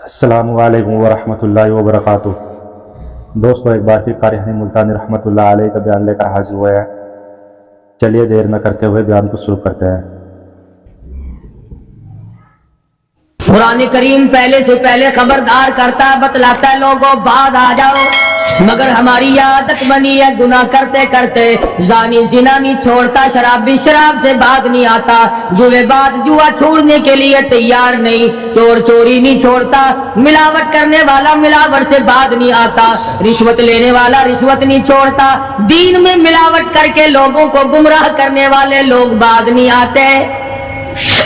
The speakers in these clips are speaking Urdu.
السلام علیکم ورحمۃ اللہ وبرکاتہ۔ دوستو، ایک بار پھر قاری حنین ملتانی رحمۃ اللہ علیہ کا بیان لے کر حاضر ہوئے ہیں۔ چلیے دیر نہ کرتے ہوئے بیان کو شروع کرتے ہیں۔ قرآن کریم پہلے سے پہلے خبردار کرتا ہے، بتلاتا ہے لوگوں بعد آ جاؤ، مگر ہماری عادت بنی ہے گناہ کرتے کرتے زانی زنا نہیں چھوڑتا، شرابی شراب سے بعد نہیں آتا، جوے بعد جوا چھوڑنے کے لیے تیار نہیں، چور چوری نہیں چھوڑتا، ملاوٹ کرنے والا ملاوٹ سے بعد نہیں آتا، رشوت لینے والا رشوت نہیں چھوڑتا، دین میں ملاوٹ کر کے لوگوں کو گمراہ کرنے والے لوگ بعد نہیں آتے۔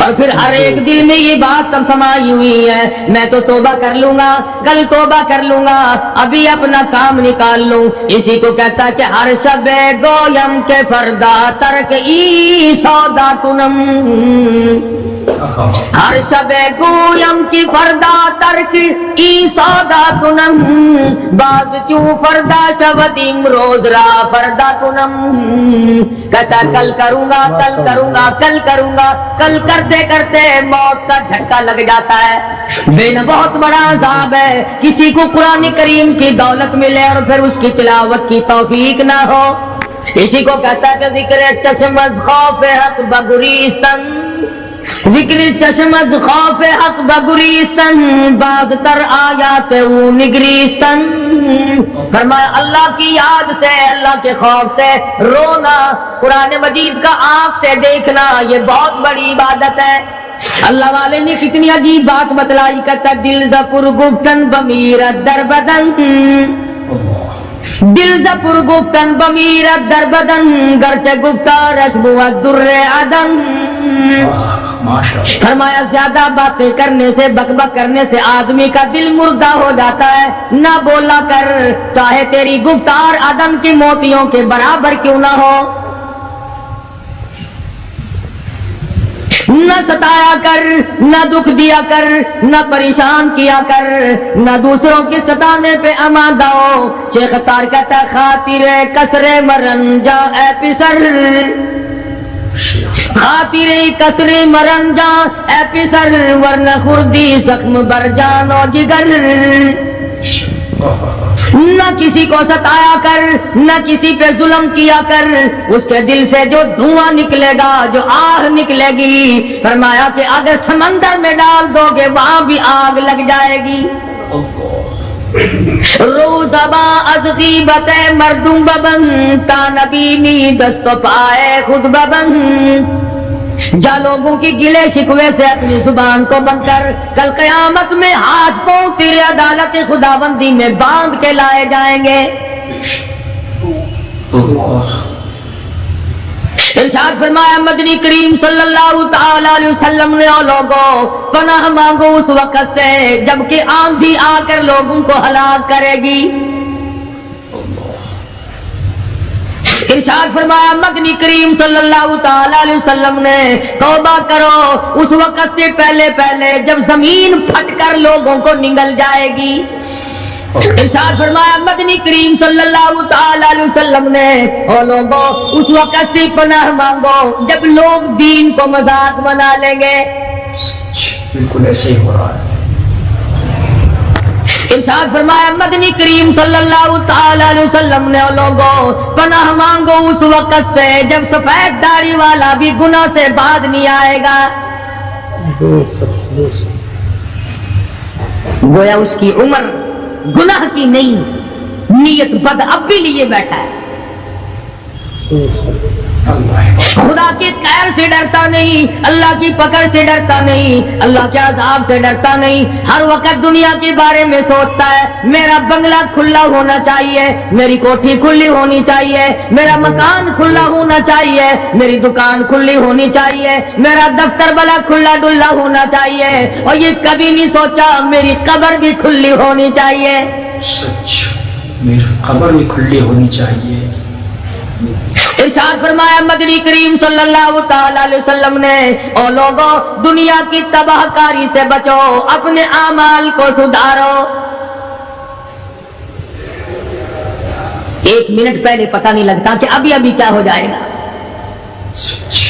اور پھر ہر ایک دل میں یہ بات تب سمائی ہوئی ہے، میں تو توبہ کر لوں گا، کل توبہ کر لوں گا، ابھی اپنا کام نکال لوں۔ اسی کو کہتا کہ ہر شب گویم کے فردا ترک ای سودا کنم، ہر شب گویم کی فردا ترک ای سودا کنم، بعد چوں فردا شودیم روز را فردا کنم، کہتا کل کروں گا کل کروں گا کل کروں گا، کل کرتے کرتے موت کا جھٹکا لگ جاتا ہے۔ بین بہت بڑا عذاب ہے کسی کو قرآن کریم کی دولت ملے اور پھر اس کی تلاوت کی توفیق نہ ہو۔ اسی کو کہتا ہے کہ ذکر چشمز خوف حق بگریستن، ذکر چشمز خوف حق بگریستن، باز تر آیات او نگریستن، فرمایا اللہ کی یاد سے، اللہ کے خوف سے رونا، قرآن مجید کا آنکھ سے دیکھنا، یہ بہت بڑی عبادت ہے۔ اللہ والے نے کتنی عجیب بات بتلائی، کہتا دل زپر گفتن بمیرت در بدن، دل زپر گفتن بمیرت در بدن، گرچہ گفتارش بود در عدن، فرمایا زیادہ باتیں کرنے سے بک بک کرنے سے آدمی کا دل مردہ ہو جاتا ہے، نہ بولا کر چاہے تیری گفتار عدن کی موتیوں کے برابر کیوں نہ ہو، نہ ستایا کر، نہ دکھ دیا کر، نہ پریشان کیا کر، نہ دوسروں کے ستانے پہ آمادہ ہو۔ شیخ تار کہتا ہے خاطر کسر مرن جا اے پسر، خاطر کسر مرن جا اے پسر، ورنہ خردی زخم بر جان و جگر، نہ کسی کو ستایا کر، نہ کسی پہ ظلم کیا کر، اس کے دل سے جو دھواں نکلے گا، جو آہ نکلے گی، فرمایا کہ اگر سمندر میں ڈال دو گے وہاں بھی آگ لگ جائے گی۔ روزبا از غیبت مردم ببن، تا نبینی دست پائے خود ببن، جا لوگوں کی گلے شکوے سے اپنی زبان کو بند کر، کل قیامت میں ہاتھ پاؤں تیرے عدالت خداوندی میں باندھ کے لائے جائیں گے۔ ارشاد فرمایا مدنی کریم صلی اللہ تعالی علیہ وسلم نے، او لوگوں پناہ مانگو اس وقت سے جبکہ آندھی آ کر لوگوں کو ہلاک کرے گی۔ ارشاد فرمایا مدنی کریم صلی اللہ تعالی علیہ وسلم نے، توبہ کرو اس وقت سے پہلے پہلے جب زمین پھٹ کر لوگوں کو نگل جائے گی۔ ارشاد فرمایا مدنی کریم صلی اللہ تعالی علیہ وسلم نے، او لوگوں اس وقت سے پناہ مانگو جب لوگ دین کو مذاق بنا لیں گے۔ بالکل ایسے ہی ہو رہا ہے۔ ارشاد فرمایا مدنی کریم صلی اللہ تعالی علیہ وسلم نے، او لوگوں پناہ مانگو اس وقت سے جب سفید داڑھی والا بھی گناہ سے بعد نہیں آئے گا۔ گویا اس کی عمر گناہ کی نہیں، نیت بد اب بھی لیے بیٹھا ہے، خدا کی خیر سے ڈرتا نہیں، اللہ کی پکڑ سے ڈرتا نہیں، اللہ کے عذاب سے ڈرتا نہیں، ہر وقت دنیا کے بارے میں سوچتا ہے میرا بنگلہ کھلا ہونا چاہیے، میری کوٹھی کھلی ہونی چاہیے، میرا مکان کھلا ہونا چاہیے، میری دکان کھلی ہونی چاہیے، میرا دفتر بلا کھلا ڈلا ہونا چاہیے، اور یہ کبھی نہیں سوچا میری قبر بھی کھلی ہونی چاہیے۔ سچ، میری قبر بھی کھلی ہونی چاہیے۔ ارشاد فرمایا مدنی کریم صلی اللہ تعالی علیہ وسلم نے، او لوگوں دنیا کی تباہ کاری سے بچو، اپنے اعمال کو سدھارو۔ ایک منٹ پہلے پتہ نہیں لگتا کہ ابھی ابھی کیا ہو جائے گا۔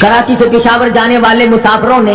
کراچی سے پشاور جانے والے مسافروں نے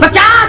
50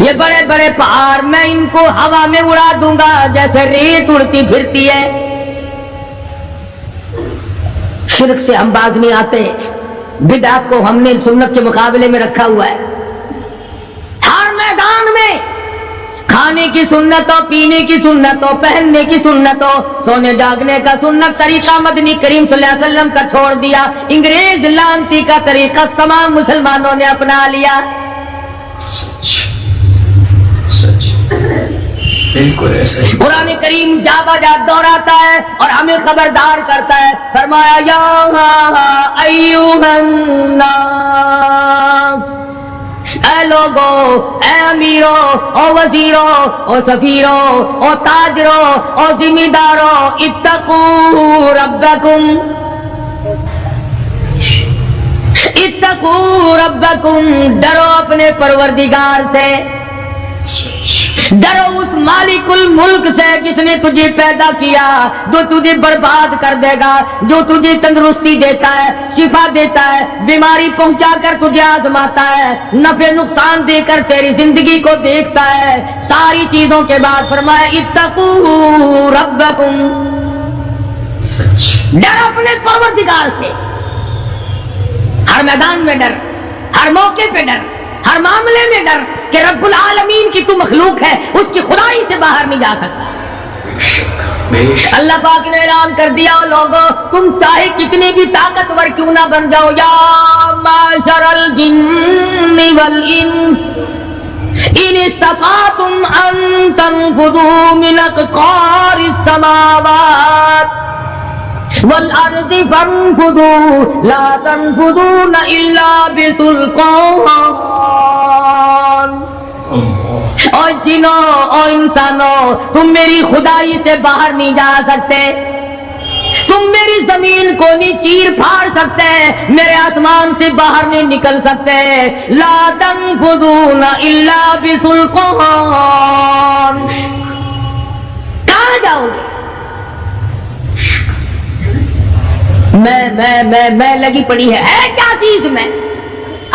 یہ بڑے بڑے پہاڑ میں ان کو ہوا میں اڑا دوں گا جیسے ریت اڑتی پھرتی ہے. شرک سے ہم باز نہیں آتے. بدعت کو ہم نے سنت کے مقابلے میں رکھا ہوا ہے. ہر میدان میں کھانے کی سنت ہو, پینے کی سنت ہو, پہننے کی سنت ہو, سونے جاگنے کا سنت طریقہ مدنی کریم صلی اللہ علیہ وسلم کا چھوڑ دیا. انگریز لانتی کا طریقہ تمام مسلمانوں نے اپنا لیا. سچ بالکل ایسا ہی. قرآن کریم جا بجا دوہراتا ہے اور ہمیں خبردار کرتا ہے. فرمایا یا ایھا الناس, اے لوگو, اے امیرو, او وزیرو, او سفیرو, او تاجرو, او ذمہ دارو, اتقوا ربکم, اتقوا ربکم, ڈرو اپنے پروردگار سے, ڈرو اس مالک الملک سے جس نے تجھے پیدا کیا, جو تجھے برباد کر دے گا, جو تجھے تندرستی دیتا ہے, شفا دیتا ہے, بیماری پہنچا کر تجھے آزماتا ہے, نفع نقصان دے کر تیری زندگی کو دیکھتا ہے. ساری چیزوں کے بعد فرمایا اتقوا ربکم, ڈر اپنے پروردگار سے. ہر میدان میں ڈر, ہر موقع پہ ڈر, ہر معاملے میں ڈر کہ رب العالمین کی تو مخلوق ہے, اس کی خدائی سے باہر نہیں جا سکتا. اللہ پاک نے اعلان کر دیا, لوگوں تم چاہے کتنی بھی طاقتور کیوں نہ بن جاؤ, یا معشر الجن والانس ان استطعتم ان تنفذوا من اقطار السماوات والارض فانفذوا لا تنفذون الا بسلطان. اور جنوں اور انسانوں, تم میری خدائی سے باہر نہیں جا سکتے, تم میری زمین کو نہیں چیر پھاڑ سکتے, میرے آسمان سے باہر نہیں نکل سکتے. لا تنفذون الا بسلطان. کہاں جاؤ گے؟ میں لگی پڑی ہے کیا چیز میں.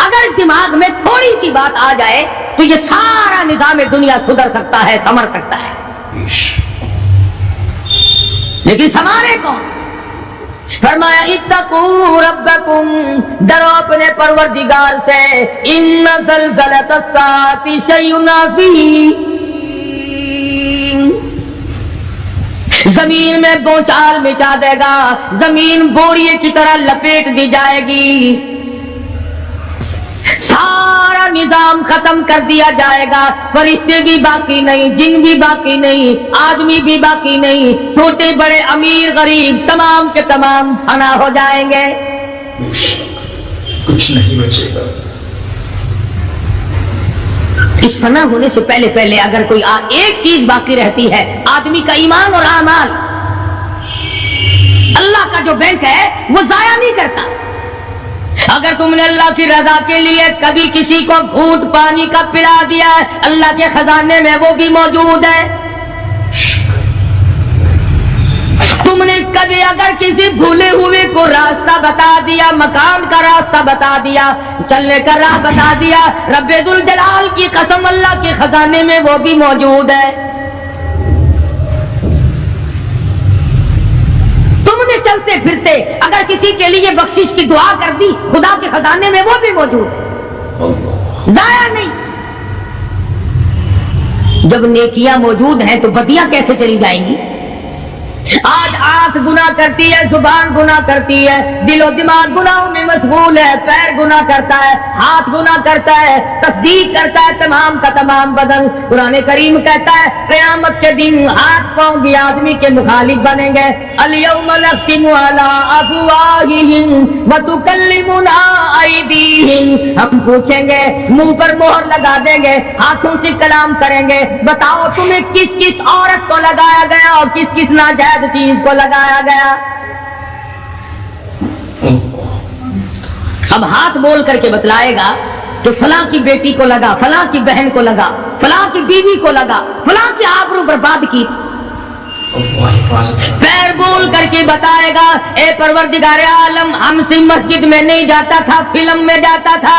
اگر دماغ میں تھوڑی سی بات آ جائے تو یہ سارا نظام دنیا سدھر سکتا ہے, سنور سکتا ہے. لیکن سنوارے کون؟ فرمایا اتقوا ربکم, ڈرو اپنے پروردگار سے. ان زلزلۃ الساعۃ شیء عظیم, زمین میں بونچال مچا دے گا, زمین بوریے کی طرح لپیٹ دی جائے گی, سارا نظام ختم کر دیا جائے گا. فرشتے بھی باقی نہیں, جن بھی باقی نہیں, آدمی بھی باقی نہیں, چھوٹے بڑے امیر غریب تمام کے تمام فنا ہو جائیں گے. کچھ نہیں بچے گا. اس فنا ہونے سے پہلے پہلے اگر کوئی ایک چیز باقی رہتی ہے, آدمی کا ایمان اور اعمال. اللہ کا جو بینک ہے وہ ضائع نہیں کرتا. اگر تم نے اللہ کی رضا کے لیے کبھی کسی کو گھونٹ پانی کا پلا دیا ہے, اللہ کے خزانے میں وہ بھی موجود ہے. تم نے کبھی اگر کسی بھولے ہوئے کو راستہ بتا دیا, مکان کا راستہ بتا دیا, چلنے کا راہ بتا دیا, رب ذوالجلال کی قسم اللہ کے خزانے میں وہ بھی موجود ہے. تم نے چلتے پھرتے اگر کسی کے لیے بخشش کی دعا کر دی, خدا کے خزانے میں وہ بھی موجود ہے, ضائع نہیں. جب نیکیاں موجود ہیں تو بدیاں کیسے چلی جائیں گی؟ آج آنکھ گناہ کرتی ہے, زبان گناہ کرتی ہے, دل و دماغ گناہوں میں مشغول ہے, پیر گناہ کرتا ہے, ہاتھ گناہ کرتا ہے, تصدیق کرتا ہے تمام کا تمام بدن. قرآن کریم کہتا ہے قیامت کے دن ہاتھ پاؤں بھی آدمی کے مخالف بنیں گے. الیوم نختم علی افواہہم وتکلمنا ایدیہم, ہم پوچھیں گے, منہ پر مہر لگا دیں گے, ہاتھوں سے کلام کریں گے, بتاؤ تمہیں کس کس عورت کو لگایا گیا اور کس کس ناجائز چیز کو لگایا گیا. اب ہاتھ بول کر کے بتلائے گا کہ فلاں کی بیٹی کو لگا, فلاں کی بہن کو لگا, فلاں کی بیوی کو لگا, فلاں کی آبرو برباد کی تھی. پیر بول کر کے بتائے گا اے پروردگار عالم, ہم سے مسجد میں نہیں جاتا تھا, فلم میں جاتا تھا.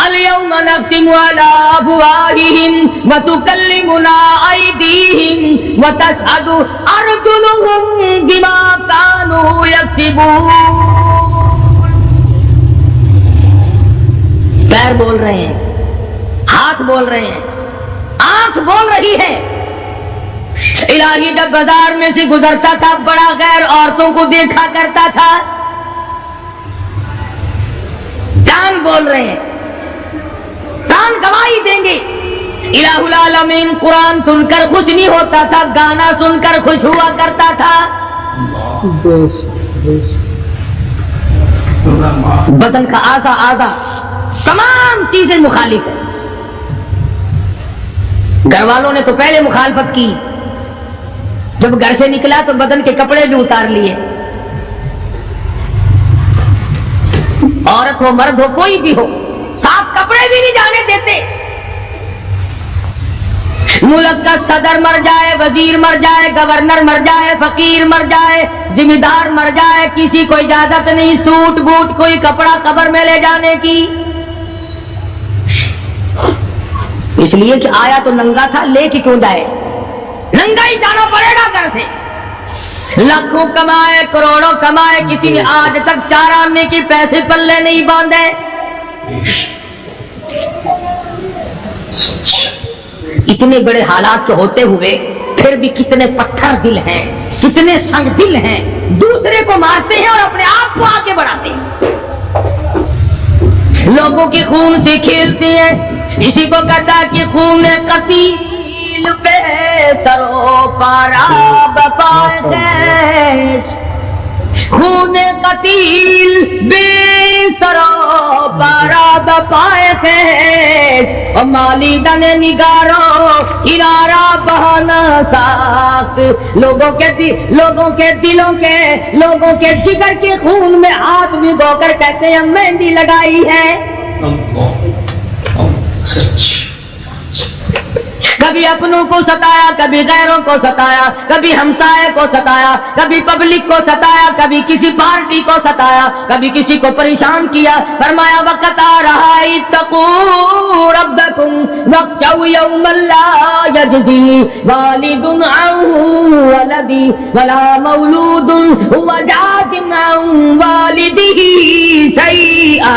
اليوم نختم على أفواههم وتكلمنا أيديهم وتشهد أرجلهم بما كانوا يكسبون. پیر بول رہے ہیں، ہاتھ بول رہے ہیں، آنکھ بول رہی ہے. الہی جب بازار میں سے گزرتا تھا بڑا غیر عورتوں کو دیکھا کرتا تھا. کان بول رہے ہیں، کان گواہی دیں گے. الہ العالمین قرآن سن کر خوش نہیں ہوتا تھا، گانا سن کر خوش ہوا کرتا تھا. بدن کا اعضا تمام چیزیں مخالف ہیں. گھر والوں نے تو پہلے مخالفت کی، جب گھر سے نکلا تو بدن کے کپڑے بھی اتار لیے. عورت ہو مرد ہو کوئی بھی ہو، صاف کپڑے بھی نہیں جانے دیتے. ملک کا صدر مر جائے، وزیر مر جائے، گورنر مر جائے، فقیر مر جائے، ذمہ دار مر جائے، کسی کو اجازت نہیں سوٹ بوٹ کوئی کپڑا قبر میں لے جانے کی. اس لیے کہ آیا تو ننگا تھا، لے کے کیوں جائے؟ ننگا ہی جانا پڑے گا گھر سے. لاکھوں کمائے کروڑوں کمائے، کسی نے آج تک 4 آنے کے پیسے پلے نہیں باندھے. اتنے بڑے حالات کے ہوتے ہوئے پھر بھی کتنے پتھر دل ہیں، کتنے سنگ دل ہیں، دوسرے کو مارتے ہیں اور اپنے آپ کو آگے بڑھاتے ہیں. لوگوں کے خون سے کھیلتے ہیں. اسی کو کہتا ہے کہ خون قتیل پہ سرو پارا بپائے خیش. خون قتیل بے سرو پارا بپائے خیش. اور مالی دن نگارو کنارا بہانا ساخت. لوگوں کے دلوں کے لوگوں کے جگر کے خون میں ہاتھ بھگو کر کہتے ہیں مہندی لگائی ہے. کبھی اپنوں کو ستایا، کبھی غیروں کو ستایا، کبھی ہمسائے کو ستایا، کبھی پبلک کو ستایا، کبھی کسی پارٹی کو ستایا، کبھی کسی کو پریشان کیا. فرمایا وقت آ رہا ہے اتقوا ربکم واخشوا یوما لا یجزی والد عن ولدی ولا مولود هو جاز عن والده شیئا.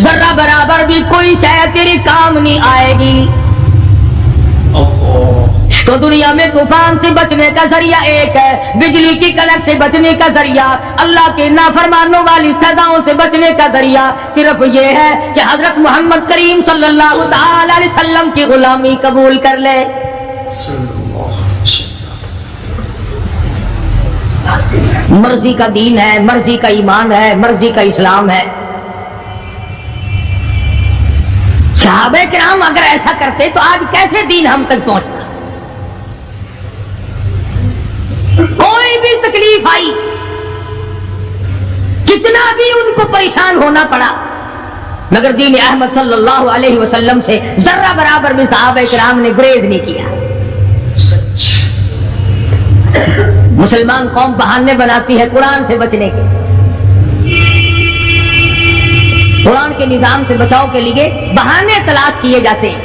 ذرہ برابر بھی کوئی شے تیرے کام نہیں آئے گی. تو دنیا میں طوفان سے بچنے کا ذریعہ ایک ہے، بجلی کی کڑک سے بچنے کا ذریعہ، اللہ کے نافرمانوں والی سزاؤں سے بچنے کا ذریعہ صرف یہ ہے کہ حضرت محمد کریم صلی اللہ تعالی علیہ وسلم کی غلامی قبول کر لے. مرضی کا دین ہے، مرضی کا ایمان ہے، مرضی کا اسلام ہے. صحابہ کرام اگر ایسا کرتے تو آج کیسے دین ہم تک پہنچتا؟ کوئی بھی تکلیف آئی، کتنا بھی ان کو پریشان ہونا پڑا، مگر دین احمد صلی اللہ علیہ وسلم سے ذرہ برابر بھی صحابہ کرام نے گریز نہیں کیا. مسلمان قوم بہانے بناتی ہے قرآن سے بچنے کے. قرآن کے نظام سے بچاؤ کے لیے بہانے تلاش کیے جاتے ہیں.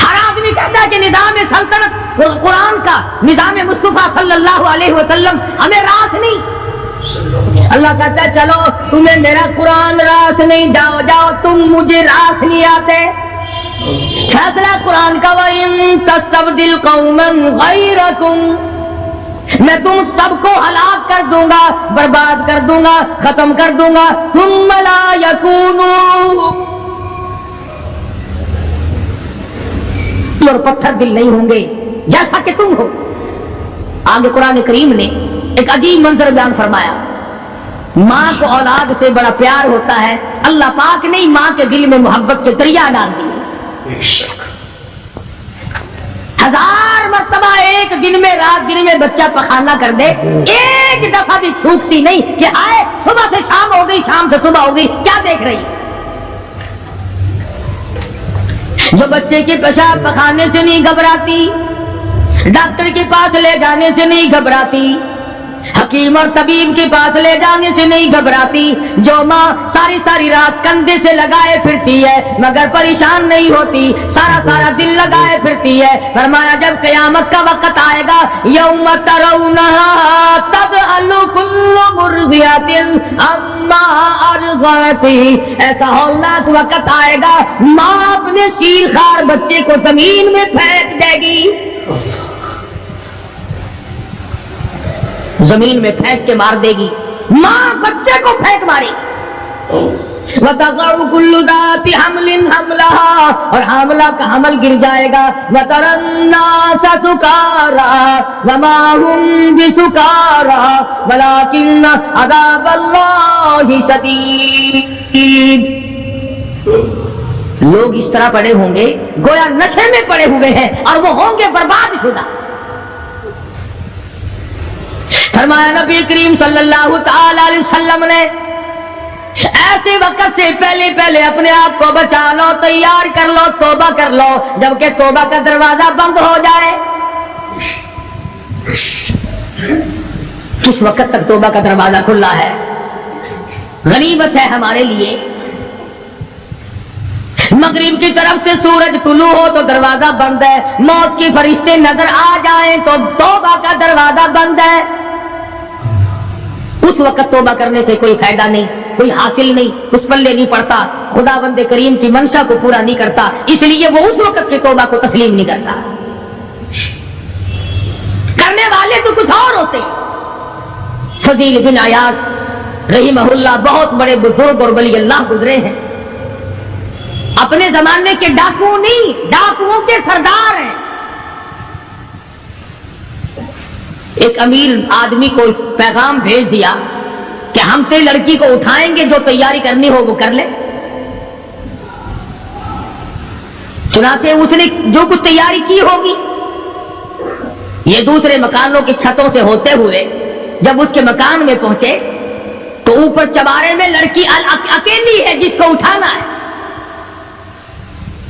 ہر آدمی کہتا ہے کہ نظام سلطنت قرآن کا، نظام مصطفیٰ صلی اللہ علیہ وسلم ہمیں راس نہیں. اللہ کہتا ہے چلو تمہیں میرا قرآن راس نہیں، جاؤ جاؤ تم مجھے راس نہیں آتے. فیصلہ قرآن کا وَإِن تَسْتَبْدِلْ قَوْمًا غَيْرَكُمْ، میں تم سب کو ہلاک کر دوں گا، برباد کر دوں گا، ختم کر دوں گا. ثم لا یکونوا، اور پتھر دل نہیں ہوں گے جیسا کہ تم ہو. آگے قرآن کریم نے ایک عجیب منظر بیان فرمایا. ماں کو اولاد سے بڑا پیار ہوتا ہے، اللہ پاک نے ماں کے دل میں محبت کے دریا ڈال دیے. 1000 مرتبہ ایک دن میں رات دن میں بچہ پخانہ کر دے، ایک دفعہ بھی تھوکتی نہیں کہ آئے صبح سے شام ہو گئی، شام سے صبح ہو گئی، کیا دیکھ رہی. جو بچے کے پیشاب پخانے سے نہیں گھبراتی، ڈاکٹر کے پاس لے جانے سے نہیں گھبراتی، حکیم اور طبیب کے پاس لے جانے سے نہیں گھبراتی، جو ماں ساری ساری رات کندھے سے لگائے پھرتی ہے مگر پریشان نہیں ہوتی، سارا سارا دل لگائے پھرتی ہے، فرمایا جب قیامت کا وقت آئے گا یوم ترونہا تذہل کل مرضعۃ عما ارضعت، ایسا ہولناک وقت آئے گا ماں اپنے شیرخوار بچے کو زمین میں پھینک دے گی، زمین میں پھینک کے مار دے گی، ماں بچے کو پھینک ماری، وَتَضَعُ كُلُّ ذَاتِ حَمْلٍ حَمْلَهَا، اور حاملہ کا حمل گر جائے گا، وَتَرَى النَّاسَ سُكَارَىٰ وَمَا هُمْ بِسُكَارَىٰ وَلَٰكِنَّ عَذَابَ اللَّهِ شَدِيدٌ، لوگ اس طرح پڑے ہوں گے گویا نشے میں پڑے ہوئے ہیں اور وہ ہوں گے برباد شدہ۔ فرمایا نبی کریم صلی اللہ تعالی علیہ وسلم نے ایسے وقت سے پہلے پہلے اپنے آپ کو بچا لو، تیار کر لو، توبہ کر لو، جبکہ توبہ کا دروازہ بند ہو جائے۔ کس وقت تک توبہ کا دروازہ کھلا ہے؟ غنیمت ہے ہمارے لیے۔ مغرب کی طرف سے سورج طلوع ہو تو دروازہ بند ہے، موت کے فرشتے نظر آ جائیں تو توبہ کا دروازہ بند ہے۔ اس وقت توبہ کرنے سے کوئی فائدہ نہیں، کوئی حاصل نہیں، کچھ پلے نہیں پڑتا، خدا بند کریم کی منشا کو پورا نہیں کرتا، اس لیے وہ اس وقت کی توبہ کو تسلیم نہیں کرتا۔ کرنے والے تو کچھ اور ہوتے۔ فضیل بن عیاض رحمہ اللہ بہت بڑے بزرگ اور ولی اللہ گزرے ہیں، اپنے زمانے کے ڈاکو نہیں، ڈاکوؤں کے سردار ہیں۔ ایک امیر آدمی کو پیغام بھیج دیا کہ ہم تیری لڑکی کو اٹھائیں گے، جو تیاری کرنی ہو وہ کر لے۔ چنانچہ اس نے جو کچھ تیاری کی ہوگی، یہ دوسرے مکانوں کی چھتوں سے ہوتے ہوئے جب اس کے مکان میں پہنچے تو اوپر چبارے میں لڑکی اکیلی ہے جس کو اٹھانا ہے۔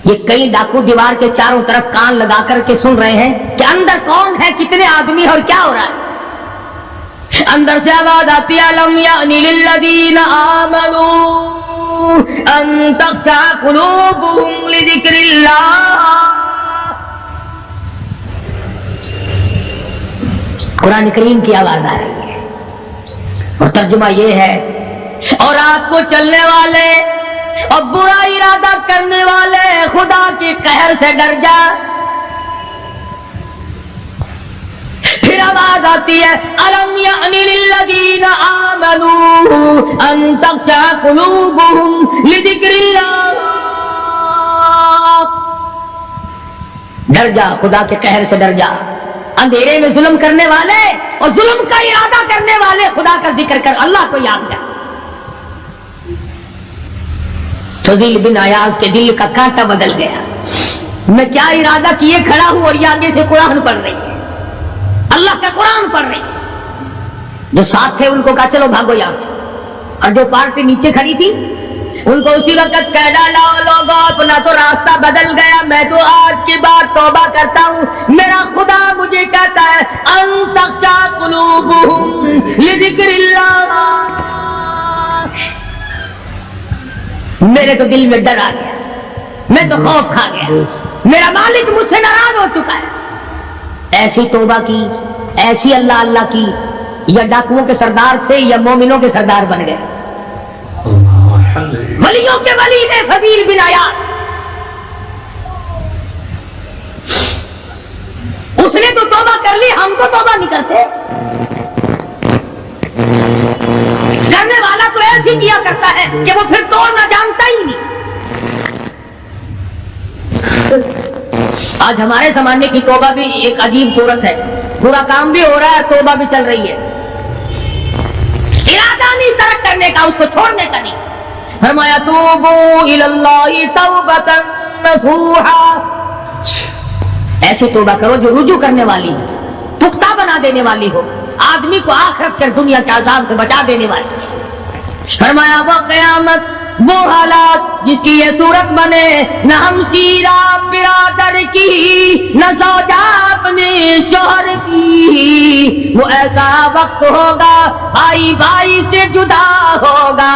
یہ کئی ڈاکو دیوار کے چاروں طرف کان لگا کر کے سن رہے ہیں کہ اندر کون ہے، کتنے آدمی اور کیا ہو رہا ہے۔ اندر سے آواز آتی ہے لم یأن للذین آمنوا ان تخشع قلوبهم لذکر اللہ۔ قرآن کریم کی آواز آ رہی ہے اور ترجمہ یہ ہے، اور رات کو چلنے والے اور برا ارادہ کرنے والے خدا کے قہر سے ڈر جا۔ پھر آواز آتی ہے الم یأن للذین آمنوا ان تخشع قلوبهم لذکر اللہ۔ ڈر جا، خدا کے قہر سے ڈر جا۔ اندھیرے میں ظلم کرنے والے اور ظلم کا ارادہ کرنے والے خدا کا ذکر کر، اللہ کو یاد کر۔ فضیل بن عیاض کے دل کا کانٹا بدل گیا، میں کیا ارادہ کیے کھڑا ہوں اور یہ آگے سے قرآن پڑھ رہی ہے، اللہ کا قرآن پڑھ رہی ہے۔ جو ساتھ تھے ان کو کہا چلو بھاگو یہاں سے، اور جو پارٹی نیچے کھڑی تھی ان کو اسی وقت کہہ ڈالا لوگوں اپنا تو راستہ بدل گیا، میں تو آج کے بعد توبہ کرتا ہوں، میرا خدا مجھے کہتا ہے ان تخشع قلوبهم لذکر اللہ۔ میرے تو دل میں ڈر آ گیا، میں تو خوف کھا گیا، میرا مالک مجھ سے ناراض ہو چکا ہے۔ ایسی توبہ کی، ایسی اللہ اللہ کی، یا ڈاکوؤں کے سردار تھے یا مومنوں کے سردار بن گئے۔ ولیوں کے ولی ہے فضیل بن عیاض، اس نے تو توبہ کر لی، ہم تو توبہ نہیں کرتے۔ کرنے والا تو ایسے کیا کرتا ہے کہ وہ پھر توڑنا جانتا ہی نہیں۔ آج ہمارے زمانے کی توبہ بھی ایک عجیب صورت ہے، پورا کام بھی ہو رہا ہے، توبہ بھی چل رہی ہے، ارادہ نہیں ترک کرنے کا، اس کو چھوڑنے کا نہیں۔ فرمایا توبوا الی اللہ توبۃ نصوحا، ایسی توبہ کرو جو رجوع کرنے والی ہو، پختہ بنا دینے والی ہو، آدمی کو آخرت کے دنیا کے عذاب سے بچا دینے والی۔ فرمایا وہ قیامت وہ حالات جس کی یہ صورت بنے، نہ ہمشیرہ برادر کی، نہ زوجہ اپنے شوہر کی، وہ ایسا وقت ہوگا بھائی بھائی سے جدا ہوگا،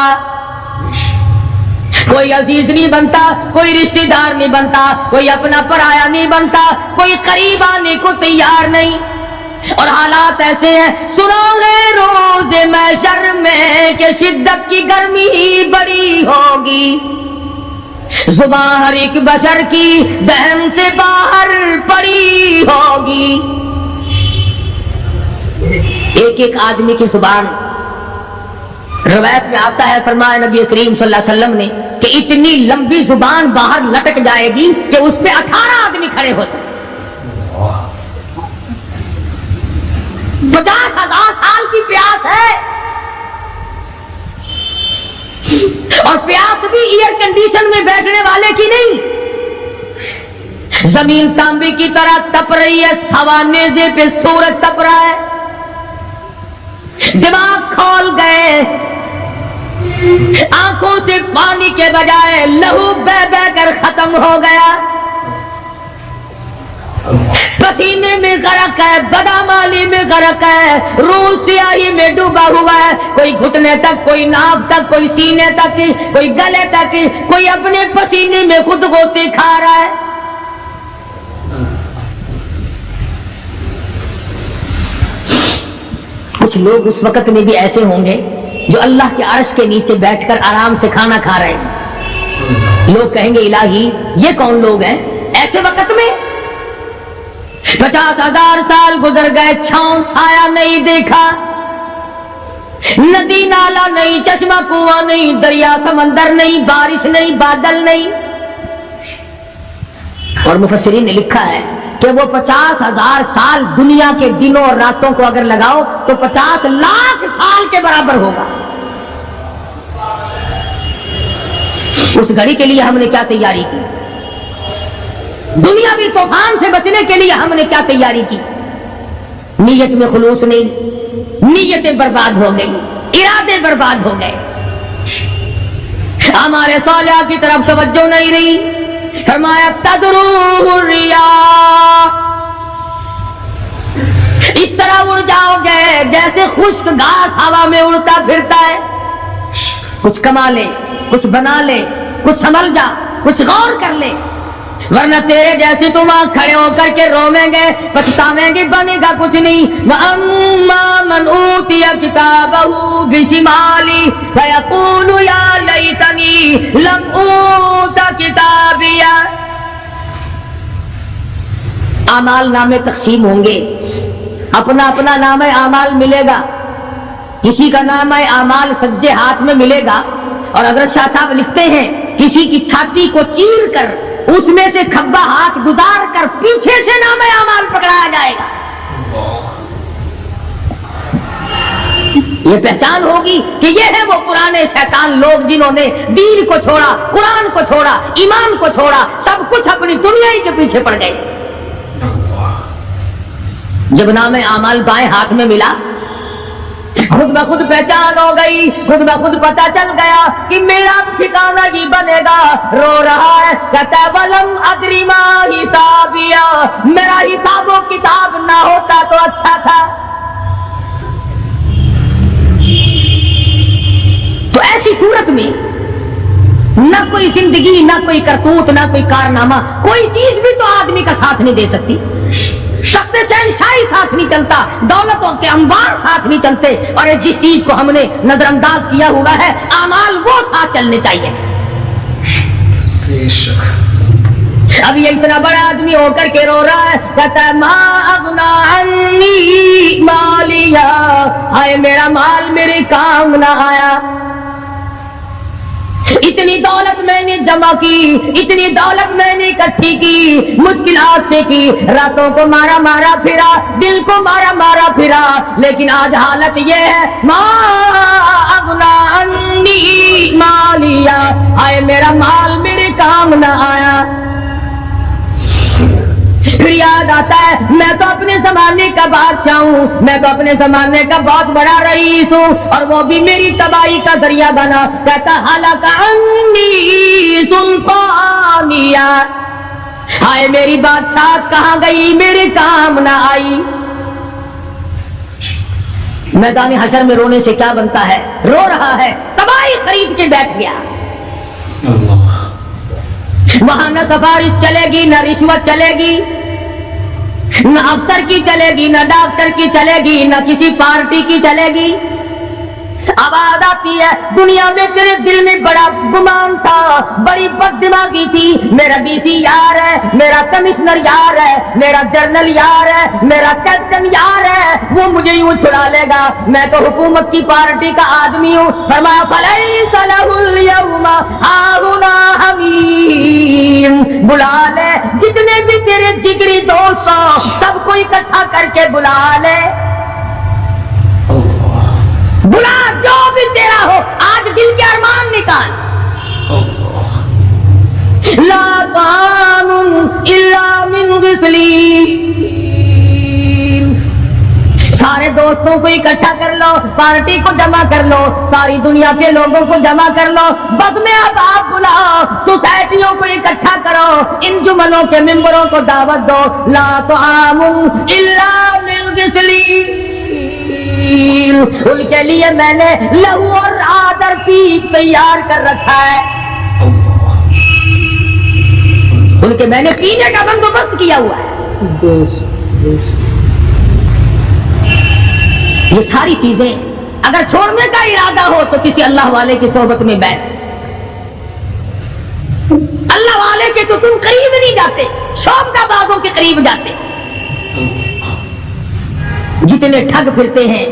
کوئی عزیز نہیں بنتا، کوئی رشتہ دار نہیں بنتا، کوئی اپنا پرایا نہیں بنتا، کوئی قریب آنے کو تیار نہیں، اور حالات ایسے ہیں سنو گے روز محشر میں کہ شدت کی گرمی بڑی ہوگی، زبان ہر ایک بشر کی دہن سے باہر پڑی ہوگی، ایک ایک آدمی کی زبان، روایت میں آتا ہے فرمایا نبی کریم صلی اللہ علیہ وسلم نے کہ اتنی لمبی زبان باہر لٹک جائے گی کہ اس پہ 18 آدمی کھڑے ہو سکتے، 50,000 سال کی پیاس ہے، اور پیاس بھی ایئر کنڈیشن میں بیٹھنے والے کی نہیں، زمین تانبے کی طرح تپ رہی ہے، سوا نیزے پہ سورج تپ رہا ہے، دماغ کھول گئے، آنکھوں سے پانی کے بجائے لہو بہ بہ کر ختم ہو گیا، پسینے میں غرق ہے، بدامالی میں غرق ہے، روح سیاہی میں ڈوبا ہوا ہے، کوئی گھٹنے تک، کوئی ناف تک، کوئی سینے تک، کوئی گلے تک، کوئی اپنے پسینے میں خود غوطے کھا رہا ہے۔ کچھ لوگ اس وقت میں بھی ایسے ہوں گے جو اللہ کے عرش کے نیچے بیٹھ کر آرام سے کھانا کھا رہے ہیں، لوگ کہیں گے الہی یہ کون لوگ ہیں ایسے وقت میں؟ 50,000 سال گزر گئے، چھاؤں سایہ نہیں دیکھا، ندی نالا نہیں، چشمہ کنواں نہیں، دریا سمندر نہیں، بارش نہیں، بادل نہیں، اور مفسرین نے لکھا ہے کہ وہ 50,000 سال دنیا کے دنوں اور راتوں کو اگر لگاؤ تو 50 لاکھ سال کے برابر ہوگا۔ اس گھڑی کے لیے ہم نے کیا تیاری کی؟ دنیاوی طوفان سے بچنے کے لیے ہم نے کیا تیاری کی؟ نیت میں خلوص نہیں، نیتیں برباد ہو گئی، ارادے برباد ہو گئے، ہمارے صالحہ کی طرف توجہ نہیں رہی۔ فرمایا تدرو الرياح، اس طرح اڑ جاؤ گے جیسے خشک گھاس ہوا میں اڑتا پھرتا ہے، کچھ کما لے، کچھ بنا لے، کچھ سنبھل جا، کچھ غور کر لے، ورنہ تیرے جیسے تم وہاں کھڑے ہو کر کے رویں گے، پچھتاویں گے، بنے گا کچھ نہیں۔ وَأَمَّا مَنْ أُوتِيَ كِتَابَهُ بِشِمَالِهِ فَيَقُولُ يَا لَيْتَنِي لَمْ أُوتَ كِتَابِيَهْ، اعمال نامے تقسیم ہوں گے، اپنا اپنا نام اعمال ملے گا، کسی کا نام اعمال سجے ہاتھ میں ملے گا، اور اگر شاہ صاحب لکھتے ہیں کسی کی چھاتی کو چیر کر اس میں سے کھبا ہاتھ گزار کر پیچھے سے نام اعمال پکڑایا جائے گا، یہ پہچان ہوگی کہ یہ ہے وہ پرانے شیطان لوگ جنہوں نے دین کو چھوڑا، قرآن کو چھوڑا، ایمان کو چھوڑا، سب کچھ اپنی دنیا ہی کے پیچھے پڑ گئے۔ جب نام اعمال بائیں ہاتھ میں ملا، خود بخود پہچان ہو گئی، خود بخود پتہ چل گیا کہ میرا ٹھکانہ ہی بنے گا، رو رہا ہے کہتا ہے ولم ادری ما حسابیا، میرا حساب و کتاب نہ ہوتا تو اچھا تھا۔ تو ایسی صورت میں نہ کوئی زندگی، نہ کوئی کرتوت، نہ کوئی کارنامہ، کوئی چیز بھی تو آدمی کا ساتھ نہیں دے سکتی، سخت شہنشاہی ساتھ نہیں چلتا، دولتوں کے انبار ساتھ نہیں چلتے، اور جس چیز کو ہم نے نظر انداز کیا ہوا ہے اعمال وہ ساتھ چلنے چاہیے۔ اب یہ اتنا بڑا آدمی ہو کر کے رو رہا ہے، کہتا ہے ما اغنا عنی مالیا، ہائے میرا مال میرے کام نہ آیا، اتنی دولت میں نے جمع کی، اتنی دولت میں نے اکٹھی کی، مشکلات سے کی، راتوں کو مارا مارا پھرا، دل کو مارا مارا پھرا، لیکن آج حالت یہ ہے ما اغنا عنی مالیا، ہائے میرا مال میرے کام نہ آیا۔ پھر یاد آتا ہے میں تو اپنے زمانے کا بادشاہ ہوں، میں تو اپنے زمانے کا بہت بڑا رئیس ہوں، اور وہ بھی میری تباہی کا ذریعہ بنا. کہتا ہلاک عنی سلطانیہ، ہائے میری بادشاہت کہاں گئی، میرے کام نہ آئی. میدان حشر میں رونے سے کیا بنتا ہے، رو رہا ہے، تباہی خرید کے بیٹھ گیا. اللہ. وہاں نہ سفارش چلے گی، نہ رشوت چلے گی، نہ افسر کی چلے گی، نہ ڈاکٹر کی چلے گی، نہ کسی پارٹی کی چلے گی. آواز آتی ہے دنیا میں تیرے دل میں بڑا گمان تھا، بڑی بد دماغی تھی، میرا ڈی سی یار ہے، میرا کمشنر یار ہے، میرا جنرل یار ہے، میرا کیپٹن یار ہے، وہ مجھے یوں چھڑا لے گا، میں تو حکومت کی پارٹی کا آدمی ہوں. فرمایا فلیس لہ اليوم ہاہنا حمیم، بلا لے جتنے بھی تیرے جگری دوست ہو سب کو اکٹھا کر کے بلا لے، بلا جو بھی تیرا ہو، آج دل کے ارمان نکال. لا طعام الا من غسلین، سارے دوستوں کو اکٹھا کر لو، پارٹی کو جمع کر لو، ساری دنیا کے لوگوں کو جمع کر لو، بس میں اب آپ بلاؤ، سوسائٹیوں کو اکٹھا کرو، انجمنوں کے ممبروں کو دعوت دو. لا طعام الا من غسلین، ان کے لیے میں نے لہو اور آدر پیپ تیار کر رکھا ہے، ان کے میں نے پینے کا بندوبست کیا ہوا ہے. یہ ساری چیزیں اگر چھوڑنے کا ارادہ ہو تو کسی اللہ والے کی صحبت میں بیٹھ. اللہ والے کے تو تم قریب نہیں جاتے، شوق کا بازوں کے قریب جاتے. جتنے ٹھگ پھرتے ہیں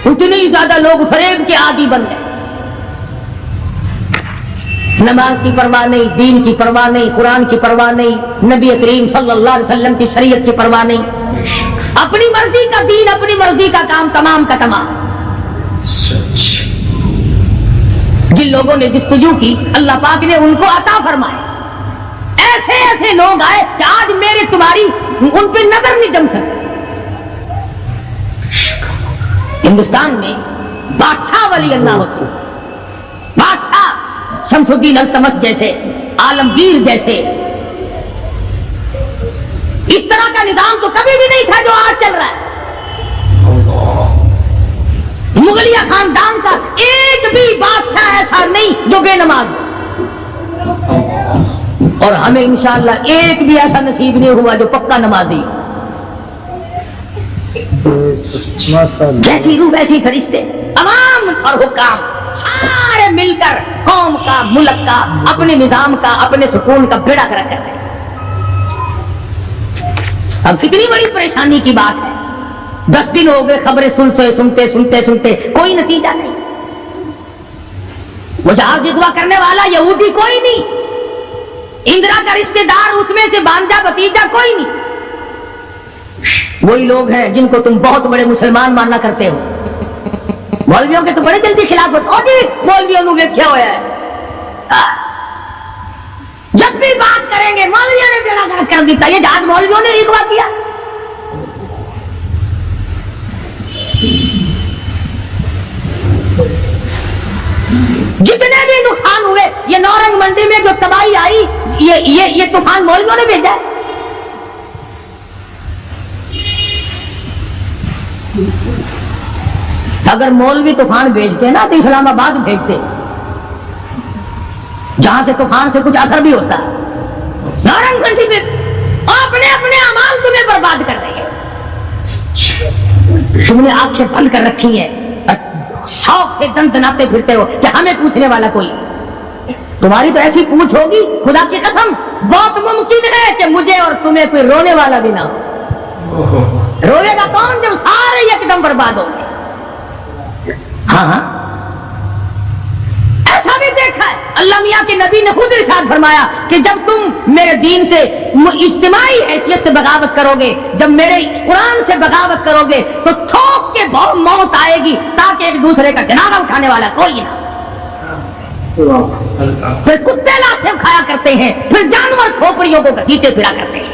اتنے ہی زیادہ لوگ فریب کے عادی بن گئے. نماز کی پرواہ نہیں، دین کی پرواہ نہیں، قرآن کی پرواہ نہیں، نبی کریم صلی اللہ علیہ وسلم کی شریعت کی پرواہ نہیں، اپنی مرضی کا دین، اپنی مرضی کا کام، تمام کا تمام. جن لوگوں نے جستجو کی اللہ پاک نے ان کو عطا فرمائے. ایسے ایسے لوگ آئے کہ آج میرے تمہاری ان پہ نظر نہیں جم سکتی. ہندوستان میں بادشاہ ولی اللہ ہوتے، بادشاہ شمس الدین التمش جیسے، عالمگیر جیسے، اس طرح کا نظام تو کبھی بھی نہیں تھا جو آج چل رہا ہے. مغلیہ خاندان کا ایک بھی بادشاہ ایسا نہیں جو بے نماز ہو، اور ہمیں انشاءاللہ ایک بھی ایسا نصیب نہیں ہوا جو پکا نمازی. جیسی روح ویسی فرشتے، عوام اور حکام سارے مل کر قوم کا، ملک کا، اپنے نظام کا، اپنے سکون کا بیڑا گرک کر رہے ہیں. اب کتنی بڑی پریشانی کی بات ہے، 10 دن ہو گئے خبریں سنتے کوئی نتیجہ نہیں. وہ جہاز اغوا کرنے والا یہودی کوئی نہیں، اندرا کا رشتہ دار اس میں سے بانجا بتیجا کوئی نہیں. وہی لوگ ہیں جن کو تم بہت بڑے مسلمان ماننا کرتے ہو. مولویوں کے تو بڑے جلدی خلاف ہوتے ہو جی، مولویوں نے دیکھا ہوا ہے، جب بھی بات کریں گے مولویوں نے بیڑا گرک کر دیتا. یہ جہاز مولویوں نے اغوا کیا. جتنے بھی نقصان ہوئے، یہ نورنگ منڈی میں جو تباہی آئی، یہ طوفان مولویوں نے بھیجا ہے. اگر مولوی طوفان بھیجتے نا تو اسلام آباد بھیجتے، جہاں سے طوفان سے کچھ اثر بھی ہوتا. نورنگ منڈی میں اپنے اپنے اعمال تمہیں برباد کر رہے ہیں. تم نے آنکھیں بند کر رکھی ہیں، شوق سے دندناتے پھرتے ہو کہ ہمیں پوچھنے والا کوئی. تمہاری تو ایسی پوچھ ہوگی خدا کی قسم بہت ممکن ہے کہ مجھے اور تمہیں کوئی رونے والا بھی نہ ہو. روئے گا کون جب سارے ایک دم برباد ہو گئے. ہاں ایسا بھی دیکھا ہے، اللہ میاں کے نبی نے خود ارشاد فرمایا کہ جب تم میرے دین سے اجتماعی حیثیت سے بغاوت کرو گے، جب میرے قرآن سے بغاوت کرو گے تو تھوک کے بہت موت آئے گی تاکہ ایک دوسرے کا جنازہ اٹھانے والا کوئی نہ. پھر کتے لاشیں کھایا کرتے ہیں، پھر جانور کھوپڑیوں کو گھسیٹے پھرا کرتے ہیں.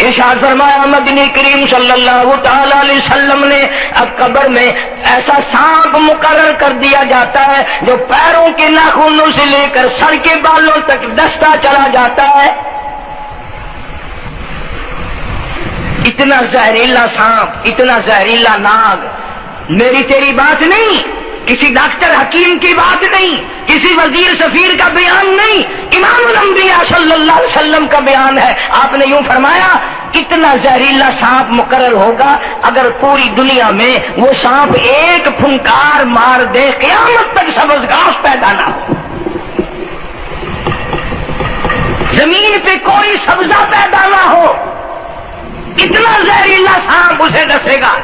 ارشاد فرمایا مدنی کریم صلی اللہ تعالی علیہ وسلم نے اب قبر میں ایسا سانپ مقرر کر دیا جاتا ہے جو پیروں کے ناخنوں سے لے کر سر کے بالوں تک ڈستا چلا جاتا ہے. اتنا زہریلا سانپ، اتنا زہریلا ناگ. میری تیری بات نہیں، کسی ڈاکٹر حکیم کی بات نہیں، کسی وزیر سفیر کا بیان نہیں، امام الانبیاء صلی اللہ علیہ وسلم کا بیان ہے. آپ نے یوں فرمایا کتنا زہریلا سانپ مقرر ہوگا اگر پوری دنیا میں وہ سانپ ایک پھنکار مار دے قیامت تک سبز گھاس پیدا نہ ہو، زمین پہ کوئی سبزہ پیدا نہ ہو، اتنا زہریلا سانپ اسے ڈسے گا.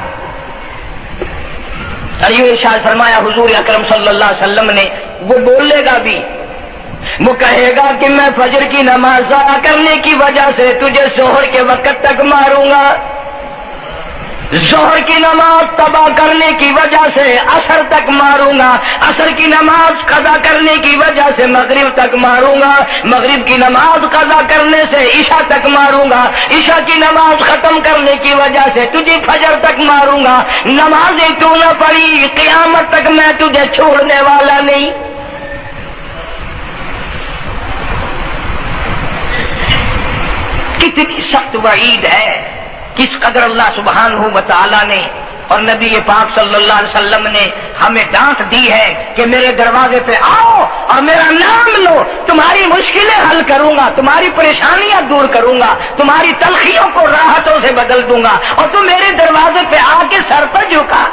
اور یہ ارشاد فرمایا حضور اکرم صلی اللہ علیہ وسلم نے، وہ بولے گا بھی، وہ کہے گا کہ میں فجر کی نماز ضائع کرنے کی وجہ سے تجھے ظہر کے وقت تک ماروں گا، ظہر کی نماز تباہ کرنے کی وجہ سے عصر تک ماروں گا، عصر کی نماز قضا کرنے کی وجہ سے مغرب تک ماروں گا، مغرب کی نماز قضا کرنے سے عشاء تک ماروں گا، عشاء کی نماز ختم کرنے کی وجہ سے تجھے فجر تک ماروں گا. نمازیں تو نہ پڑھی قیامت تک میں تجھے چھوڑنے والا نہیں. کتنی سخت وعید ہے، کس قدر اللہ سبحانہ و تعالی نے اور نبی پاک صلی اللہ علیہ وسلم نے ہمیں ڈانٹ دی ہے کہ میرے دروازے پہ آؤ اور میرا نام لو، تمہاری مشکلیں حل کروں گا، تمہاری پریشانیاں دور کروں گا، تمہاری تلخیوں کو راحتوں سے بدل دوں گا، اور تم میرے دروازے پہ آ کے سر پر جھکا.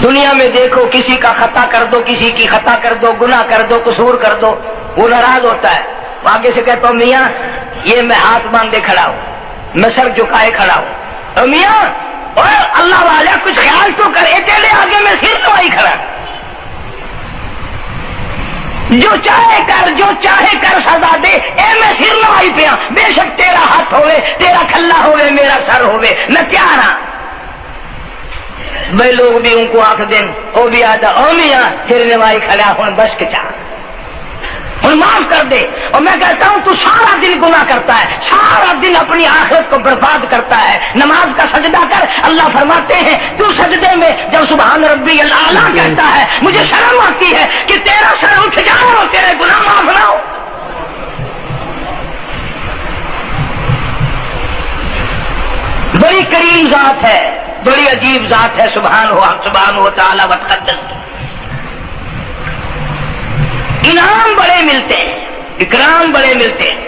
دنیا میں دیکھو کسی کا خطا کر دو، کسی کی خطا کر دو، گناہ کر دو، قصور کر دو، وہ ناراض ہوتا ہے. وہ آگے سے کہتا ہوں میاں یہ میں ہاتھ باندھے کھڑا ہوں، میں سر جھکائے کھڑا ہوں، اور میاں اور اللہ والا کچھ خیال تو کرے، چلے آگے میں سر نوائی کھڑا، جو چاہے کر، جو چاہے کر سزا دے، اے میں سر نوائی پہ ہوں، بے شک تیرا ہاتھ ہوئے، تیرا کھلا ہوئے، میرا سر ہوئے، میں تیار ہاں. بھائی لوگ بھی ان کو آنکھ دیں، وہ بھی آتا او میاں سر نوائی کھڑا ہوں، بس کے چاہ اور معاف کر دے. اور میں کہتا ہوں تو سارا دن گناہ کرتا ہے، سارا دن اپنی آخرت کو برباد کرتا ہے. نماز کا سجدہ کر، اللہ فرماتے ہیں تو سجدے میں جب سبحان ربی الاعلیٰ کہتا ہے مجھے شرم آتی ہے کہ تیرا سر اٹھ جاؤ اور تیرے گناہ معاف نہ ہو. بڑی کریم ذات ہے، بڑی عجیب ذات ہے سبحانہ و تعالی و تقدس. انعام بڑے ملتے ہیں، اکرام بڑے ملتے ہیں.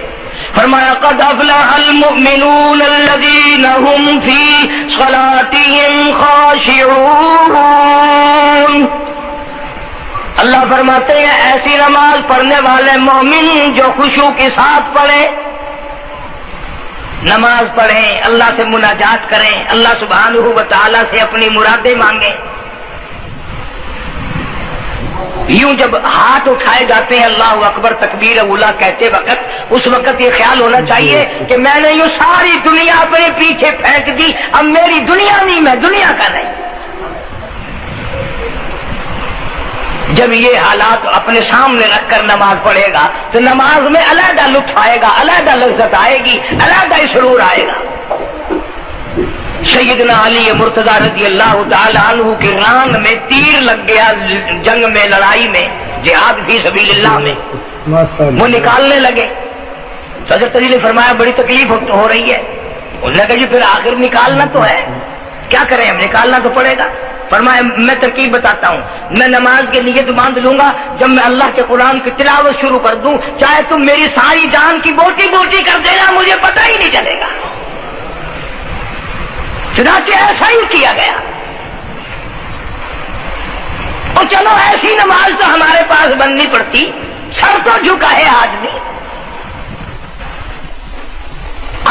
فرمایا قد افلح المؤمنون الذين هم في صلاتهم خاشعون. اللہ فرماتے ہیں ایسی نماز پڑھنے والے مومن جو خشوع کے ساتھ پڑھیں، نماز پڑھیں، اللہ سے مناجات کریں، اللہ سبحانہ و تعالی سے اپنی مرادیں مانگیں. یوں جب ہاتھ اٹھائے جاتے ہیں اللہ اکبر تکبیر اولا کہتے وقت، اس وقت یہ خیال ہونا چاہیے کہ میں نے یوں ساری دنیا اپنے پیچھے پھینک دی، اب میری دنیا نہیں، میں دنیا کا نہیں. جب یہ حالات اپنے سامنے رکھ کر نماز پڑھے گا تو نماز میں علیحدہ لطف آئے گا، علیحدہ لذت آئے گی، علیحدہ سرور آئے گا. سیدنا علی مرتضیٰ رضی اللہ تعالی عنہ کے ران میں تیر لگ گیا، جنگ میں، لڑائی میں، جہاد فی سبیل اللہ میں، وہ نکالنے لگے تو حضرت علی نے فرمایا بڑی تکلیف ہو رہی ہے. انہوں نے کہا جی پھر آخر نکالنا تو ہے، کیا کریں ہم، نکالنا تو پڑے گا. فرمایا میں ترکیب بتاتا ہوں، میں نماز کے نیت باندھ لوں گا، جب میں اللہ کے قرآن کی تلاوت شروع کر دوں چاہے تم میری ساری جان کی بوٹی بوٹی کر دینا، مجھے پتہ ہی نہیں چلے گا. چنانچہ ایسا ہی کیا گیا. اور چلو ایسی نماز تو ہمارے پاس بننی پڑتی، سر تو جھکا ہے آدمی.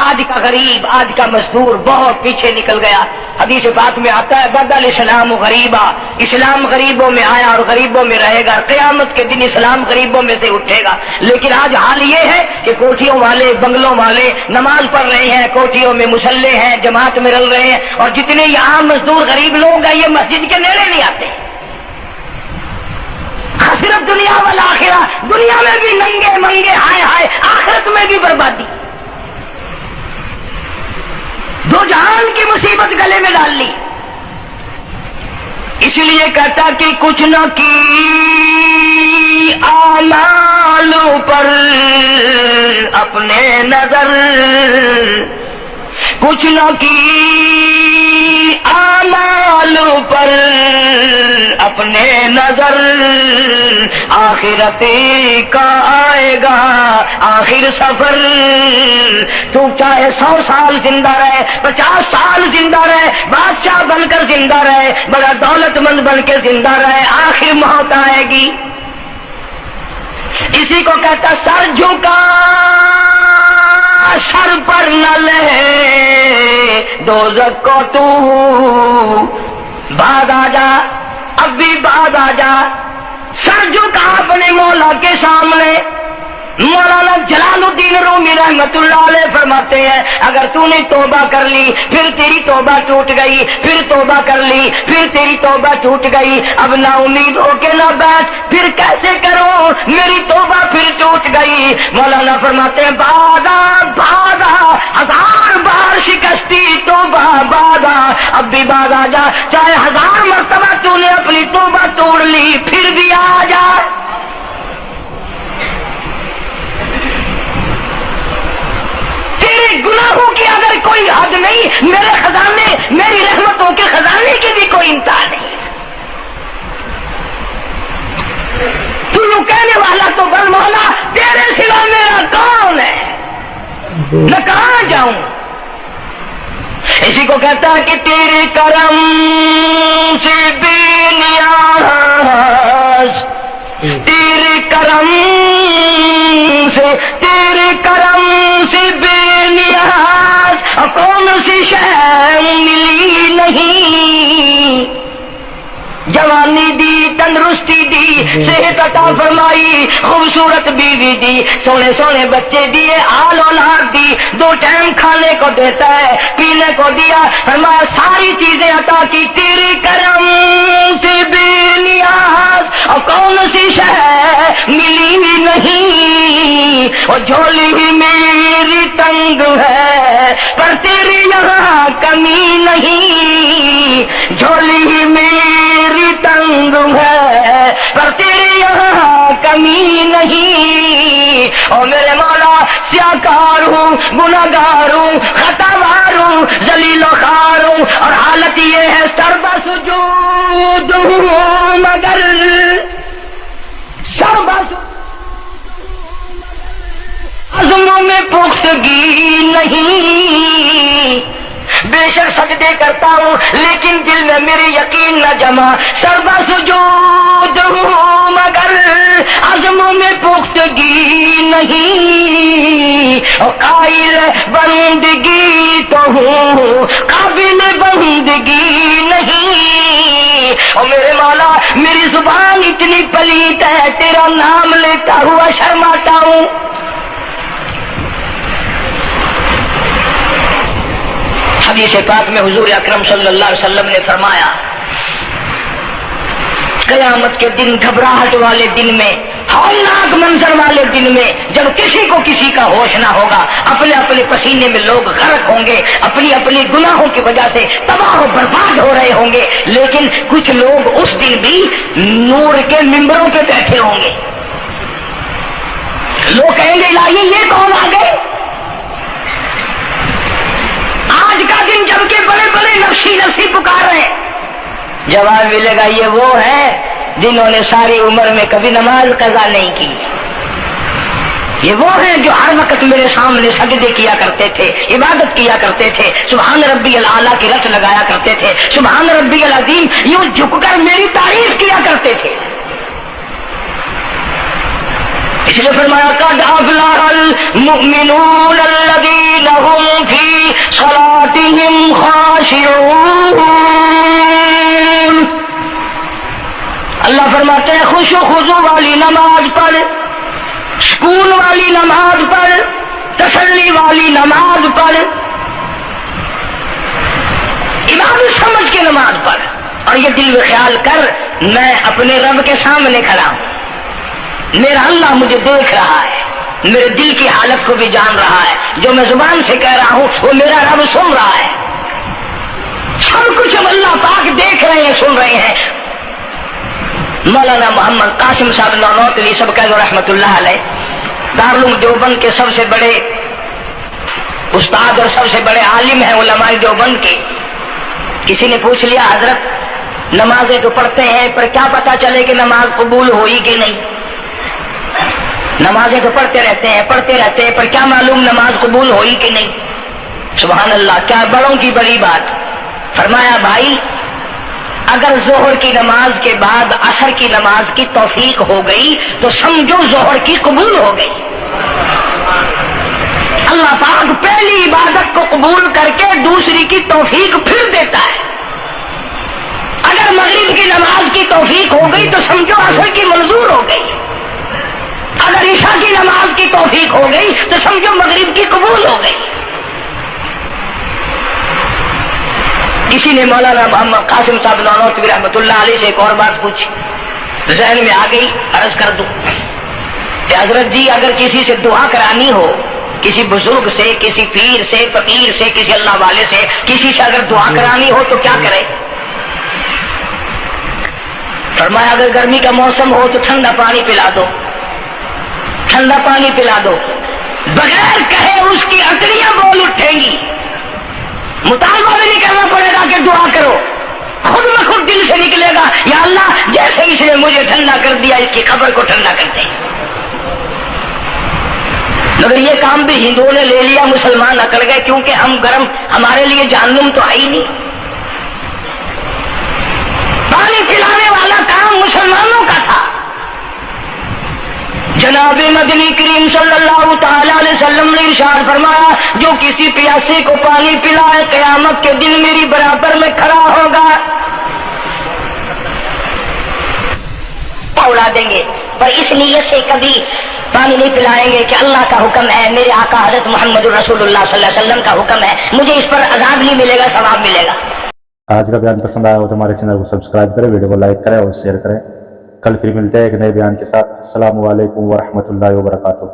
آج کا غریب، آج کا مزدور بہت پیچھے نکل گیا. حدیث پاک میں آتا ہے بدل الاسلام غریبا، اسلام غریبوں میں آیا اور غریبوں میں رہے گا، قیامت کے دن اسلام غریبوں میں سے اٹھے گا. لیکن آج حال یہ ہے کہ کوٹھیوں والے، بنگلوں والے نماز پڑھ رہے ہیں، کوٹھیوں میں مصلے ہیں، جماعت میں رل رہے ہیں، اور جتنے یہ عام مزدور غریب لوگ ہیں یہ مسجد کے نیڑے نہیں آتے. خسرت دنیا والآخرہ، دنیا میں بھی ننگے منگے ہائے ہائے، آخرت میں بھی بربادی، دو جہان کی مصیبت گلے میں ڈال لی۔ اس لیے کہتا کہ کچھ نہ کی اعمالوں پر اپنے نظر، کچھ نہ کی اعمالوں پر اپنے نظر، آخرت کا آئے گا آخر سفر۔ تو چاہے 100 سال زندہ رہے، 50 سال زندہ رہے، بادشاہ بن کر زندہ رہے، بڑا دولت مند بن کے زندہ رہے، آخر موت آئے گی۔ اسی کو کہتا سر جھکا سر پر نہ لے دوزخ کو تو، بعد آ جا اب بھی بعد آ جا، سر جھکا اپنے مولا کے سامنے۔ مولانا جلال الدین رومی رحمت اللہ علیہ فرماتے ہیں اگر تو نے توبہ کر لی پھر تیری توبہ ٹوٹ گئی، پھر توبہ کر لی پھر تیری توبہ ٹوٹ گئی، اب نا امید ہو کے نہ بیٹھ، پھر کیسے کروں میری توبہ پھر ٹوٹ گئی۔ مولانا فرماتے ہیں بادا بادا 1000 بار شکستی توبہ بادا، اب بھی بعد آ جا، چاہے 1000 مرتبہ تو نے اپنی توبہ توڑ لی پھر بھی آ جا۔ گناہوں کی اگر کوئی حد نہیں، میرے خزانے میری رحمتوں کے خزانے کی بھی کوئی انتہا نہیں۔ تو یوں کہنے والا تو بل مولا تیرے سوا میرا کون ہے، میں کہاں جاؤں؟ اسی کو کہتا ہے کہ تیرے کرم سے بے نیاز، تیرے کرم سے، تیرے کرم سے بے نیاز، اور کون سی شے ملی نہیں، جوانی دی، تندرستی دی، صحت عطا فرمائی، خوبصورت بیوی دی، سونے سونے بچے دیے، آل اولاد دی، 2 ٹائم کھانے کو دیتا ہے، پینے کو دیا، فرمایا ساری چیزیں عطا کی، تیرے کرم سے بے نیاز، اور کون سی شے ملی نہیں، اور جھولی میری تنگ ہے پر تیری یہاں کمی نہیں، جھولی میری تنگ ہے پر تیری یہاں کمی نہیں۔ اور میرے مولا سیاکار ہوں، گناہگار ہوں، خطاوار ہوں، ذلیل و خوار ہوں، اور حالت یہ ہے سربہ سجود ہوں مگر سربہ عزموں میں پختگی نہیں، بے شک سجدے کرتا ہوں لیکن دل میں میرے یقین نہ جمع، سربہ سجود ہوں مگر عزموں میں پختگی نہیں، اور قائل بندگی تو ہوں قابل بندگی نہیں۔ اور میرے مولا میری زبان اتنی پلیت ہے تیرا نام لیتا ہوا شرماتا ہوں۔ حدیث پاک میں حضور اکرم صلی اللہ علیہ وسلم نے فرمایا قیامت کے دن، گھبراہٹ والے دن میں، ہولناک منظر والے دن میں، جب کسی کو کسی کا ہوش نہ ہوگا، اپنے اپنے پسینے میں لوگ غرق ہوں گے، اپنی اپنی گناہوں کی وجہ سے تباہ و برباد ہو رہے ہوں گے، لیکن کچھ لوگ اس دن بھی نور کے ممبروں پہ بیٹھے ہوں گے، لوگ کہیں گے الہی یہ کون آ گئے؟ آج کا دن جب کہ بڑے بڑے نفسی نفسی پکار رہے ہیں، جواب ملے گا یہ وہ ہے جنہوں نے ساری عمر میں کبھی نماز قضا نہیں کی، یہ وہ ہیں جو ہر وقت میرے سامنے سجدے کیا کرتے تھے، عبادت کیا کرتے تھے، سبحان ربی الاعلیٰ کی رت لگایا کرتے تھے، سبحان ربی العظیم یوں جھک کر میری تعریف کیا کرتے تھے۔ اس لیے فرمایا قد افلح المؤمنون الذین هم فی صلاتهم خاشعون، اللہ فرماتے ہیں خوش و خضوع والی نماز پڑھ، سکون والی نماز پڑھ، تسلی والی نماز پڑھ، عبادت سمجھ کے نماز پڑھ، اور یہ دل میں خیال کر میں اپنے رب کے سامنے کھڑا ہوں، میرا اللہ مجھے دیکھ رہا ہے، میرے دل کی حالت کو بھی جان رہا ہے، جو میں زبان سے کہہ رہا ہوں وہ میرا رب سن رہا ہے، سب کچھ اب اللہ پاک دیکھ رہے ہیں، سن رہے ہیں۔ مولانا محمد قاسم صاحب نانوتوی سب کہہ دو رحمت اللہ علیہ، دارالعلوم دیوبند کے سب سے بڑے استاد اور سب سے بڑے عالم ہیں علماء دیوبند کے۔ کسی نے پوچھ لیا حضرت نمازیں تو پڑھتے ہیں پر کیا پتا چلے کہ نماز قبول ہوئی کہ نہیں؟ نمازیں تو پڑھتے رہتے ہیں پر کیا معلوم نماز قبول ہوئی کہ نہیں؟ سبحان اللہ، کیا بڑوں کی بڑی بات۔ فرمایا بھائی اگر ظہر کی نماز کے بعد عصر کی نماز کی توفیق ہو گئی تو سمجھو ظہر کی قبول ہو گئی۔ اللہ پاک پہلی عبادت کو قبول کر کے دوسری کی توفیق پھر دیتا ہے۔ اگر مغرب کی نماز کی توفیق ہو گئی تو سمجھو عصر کی منظور ہو گئی، اگر عشاء کی نماز کی توفیق ہو گئی تو سمجھو مغرب کی قبول ہو گئی۔ کسی نے مولانا محمد قاسم صاحب نانوتوی رحمۃ اللہ علیہ سے ایک اور بات پوچھی، ذہن میں آ گئی، عرض کر دوں کہ حضرت جی اگر کسی سے دعا کرانی ہو، کسی بزرگ سے، کسی پیر سے، فقیر سے، کسی اللہ والے سے، کسی سے اگر دعا کرانی ہو تو کیا کرے؟ فرمایا اگر گرمی کا موسم ہو تو ٹھنڈا پانی پلا دو، ٹھنڈا پانی پلا دو، بغیر کہے اس کی اکڑیاں بول اٹھیں گی، مطالبہ بھی نہیں کرنا پڑے گا کہ دعا کرو، خود بخود دل سے نکلے گا یا اللہ جیسے اس نے مجھے ٹھنڈا کر دیا اس کی قبر کو ٹھنڈا کر دے۔ مگر یہ کام بھی ہندوؤں نے لے لیا، مسلمان اکڑ گئے کیونکہ ہم گرم، ہمارے لیے جہنم تو ہے ہی نہیں۔ پانی پلانے والا کام مسلمانوں کا تھا۔ جناب مدنی کریم صلی اللہ تعالی علیہ وسلم نے ارشاد فرمایا جو کسی پیاسے کو پانی پلائے قیامت کے دن میری برابر میں کھڑا ہوگا، اڑا دیں گے، پر اس نیت سے کبھی پانی نہیں پلائیں گے کہ اللہ کا حکم ہے، میرے آقا حضرت محمد رسول اللہ صلی اللہ علیہ وسلم کا حکم ہے، مجھے اس پر عذاب نہیں ملے گا، ثواب ملے گا۔ آج کا بیان پسند آیا ہو تو ہمارے چینل کو سبسکرائب کریں، ویڈیو کو لائک کریں اور شیئر کریں۔ کل پھر ملتے ہیں ایک نئے بیان کے ساتھ۔ السلام علیکم ورحمۃ اللہ وبرکاتہ۔